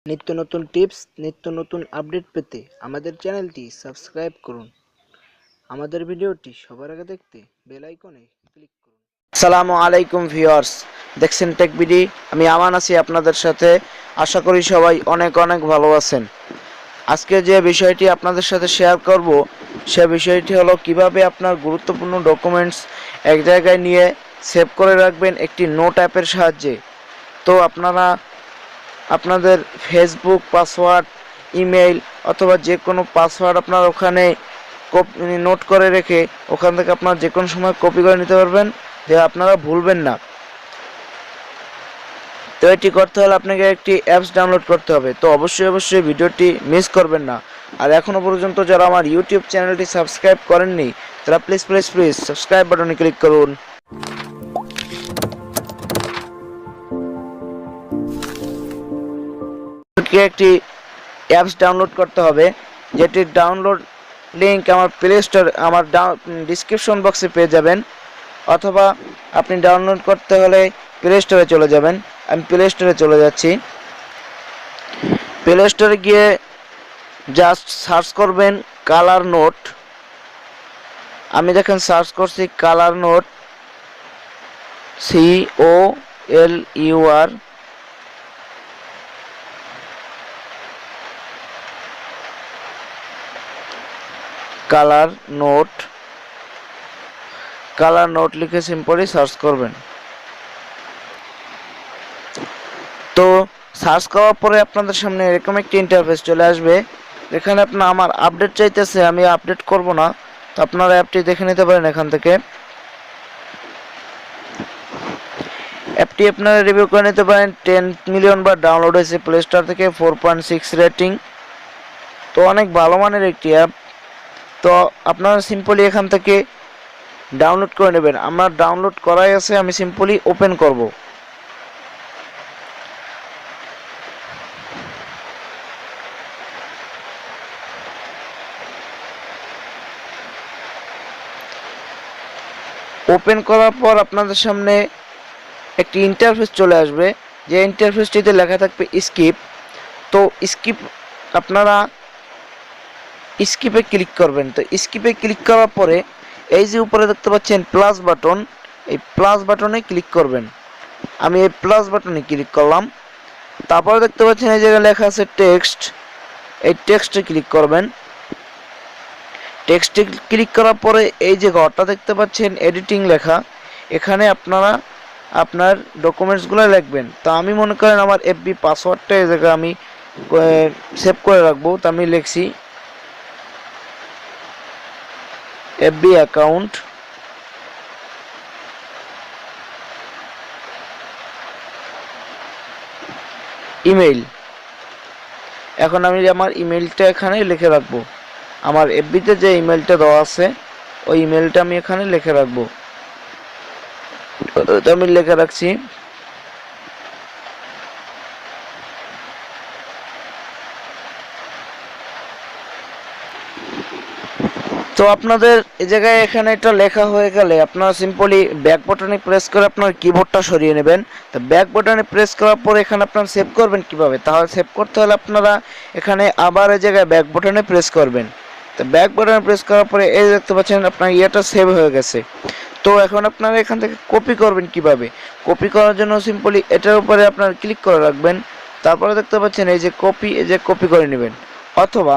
নিত্য নতুন টিপস, নিত্য নতুন আপডেট পেতে আমাদের চ্যানেলটি সাবস্ক্রাইব করুন। আমাদের ভিডিওটি সবার আগে দেখতে বেল আইকনে ক্লিক করুন। আসসালামু আলাইকুম ভিউয়ার্স, দেখছেন টেক বিডি। আমি আমান আছি আপনাদের সাথে। আশা করি সবাই অনেক অনেক ভালো আছেন। আজকে যে বিষয়টি আপনাদের সাথে শেয়ার করব, সে বিষয়টি হলো কিভাবে আপনার গুরুত্বপূর্ণ ডকুমেন্টস এক জায়গায় নিয়ে সেভ করে রাখবেন একটি নোট অ্যাপের সাহায্যে। তো আপনারা আপনাদের ফেসবুক পাসওয়ার্ড, ইমেইল অথবা যে কোনো পাসওয়ার্ড আপনার ওখানে নোট করে রেখে ওখান থেকে আপনার যে কোনো সময় কপি করে নিতে পারবেন, যে আপনারা ভুলবেন না। তো এটি করতে হলে আপনাকে একটি অ্যাপস ডাউনলোড করতে হবে। তো অবশ্যই ভিডিওটি মিস করবেন না। আর এখনও পর্যন্ত যারা আমার ইউটিউব চ্যানেলটি সাবস্ক্রাইব করেননি, তারা প্লিজ সাবস্ক্রাইব বাটনে ক্লিক করুন। একটি অ্যাপস ডাউনলোড করতে হবে, যেটির ডাউনলোড লিঙ্ক আমার প্লে স্টোর আমার ডিসক্রিপশন বক্সে পেয়ে যাবেন, অথবা আপনি ডাউনলোড করতে হলে প্লে স্টোরে চলে যাবেন। আমি প্লে স্টোরে চলে যাচ্ছি। প্লে স্টোরে গিয়ে জাস্ট সার্চ করবেন কালার নোট। আমি দেখেন সার্চ করছি colour note, COLUR, colour note লিখে সিম্পলি সার্চ করবেন। তো সার্চ করার পরে আপনাদের সামনে এরকম একটি ইন্টারফেস চলে আসবে। এখানে আপনার আমার আপডেট চাইতেছে, আমি আপডেট করব না। তো আপনারা অ্যাপটি দেখে নিতে পারেন এখান থেকে। অ্যাপটি আপনারা রিভিউ করে নিতে পারেন। 10 মিলিয়ন বার ডাউনলোড হয়েছে প্লে স্টোর থেকে, 4.6 রেটিং। তো অনেক ভালো মানের একটি অ্যাপ। তো আপনারা সিম্পলি এখান থেকে ডাউনলোড করে নেবেন। আমার ডাউনলোড করাই আছে, আমি সিম্পলি ওপেন করব। ওপেন করার পর আপনাদের সামনে একটি ইন্টারফেস চলে আসবে, যে ইন্টারফেসটিতে লেখা থাকবে স্কিপ। তো আপনারা স্কিপে ক্লিক করবেন। তো স্কিপে ক্লিক করার পরে এই যে উপরে দেখতে পাচ্ছেন প্লাস বাটন, এই প্লাস বাটনে ক্লিক করবেন। আমি এই প্লাস বাটনে ক্লিক করলাম। তারপরে দেখতে পাচ্ছেন এই জায়গায় লেখা আছে টেক্সট, এই টেক্সটে ক্লিক করবেন। টেক্সটে ক্লিক করার পরে এই যে ঘরটা দেখতে পাচ্ছেন এডিটিং লেখা, এখানে আপনারা আপনার ডকুমেন্টসগুলো লিখবেন। তো আমি মনে করেন আমার এফবি পাসওয়ার্ডটা এই জায়গায় আমি সেভ করে রাখবো। তো আমি লিখছি এফবি অ্যাকাউন্ট, ইমেইল। এখন আমি আমার ইমেইলটা এখানে লিখে রাখবো। আমার এফবিতে যে ইমেইলটা দেওয়া আছে ওই ইমেইলটা আমি এখানে লিখে রাখবো। তো আমি লিখে রাখছি। তো আপনাদের এই জায়গায় এখানে এটা লেখা হয়ে গেলে আপনারা সিম্পলি ব্যাক বাটনে প্রেস করে আপনার কিবোর্ডটা সরিয়ে নেবেন। তো ব্যাক বাটনে প্রেস করার পর এখানে আপনারা সেভ করবেন কিভাবে, তাহলে সেভ করতে হলে আপনারা এখানে আবার এই জায়গায় ব্যাক বাটনে প্রেস করবেন। তো ব্যাক বাটনে প্রেস করার পরে এই দেখতে পাচ্ছেন আপনার ইয়েটা সেভ হয়ে গেছে। তো এখন আপনারা এখান থেকে কপি করবেন কিভাবে, কপি করার জন্য সিম্পলি এটার উপরে আপনার ক্লিক করে রাখবেন। তারপরে দেখতে পাচ্ছেন এই যে কপি, এই যে কপি করে নেবেন, অথবা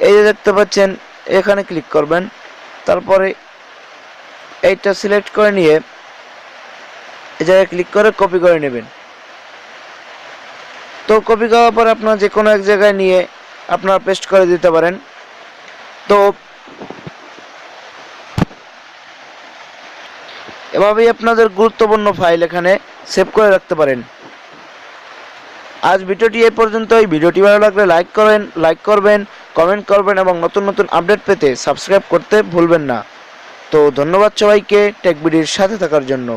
এই যে দেখতে পাচ্ছেন এখানে ক্লিক করবেন। তারপরে এইটা সিলেক্ট করে নিয়ে এই জায়গায় ক্লিক করে কপি করে নেবেন। তো কপি করার পরে আপনারা যে কোনো এক জায়গায় নিয়ে আপনারা পেস্ট করে দিতে পারেন। তো এভাবেই আপনাদের গুরুত্বপূর্ণ ফাইল এখানে সেভ করে রাখতে পারেন। আজ ভিডিওটি এই পর্যন্তই। ভিডিওটি ভালো লাগলে লাইক করবেন, কমেন্ট করবেন এবং নতুন আপডেট পেতে সাবস্ক্রাইব করতে ভুলবেন না। তো ধন্যবাদ সবাইকে টেক বিডির সাথে থাকার জন্য।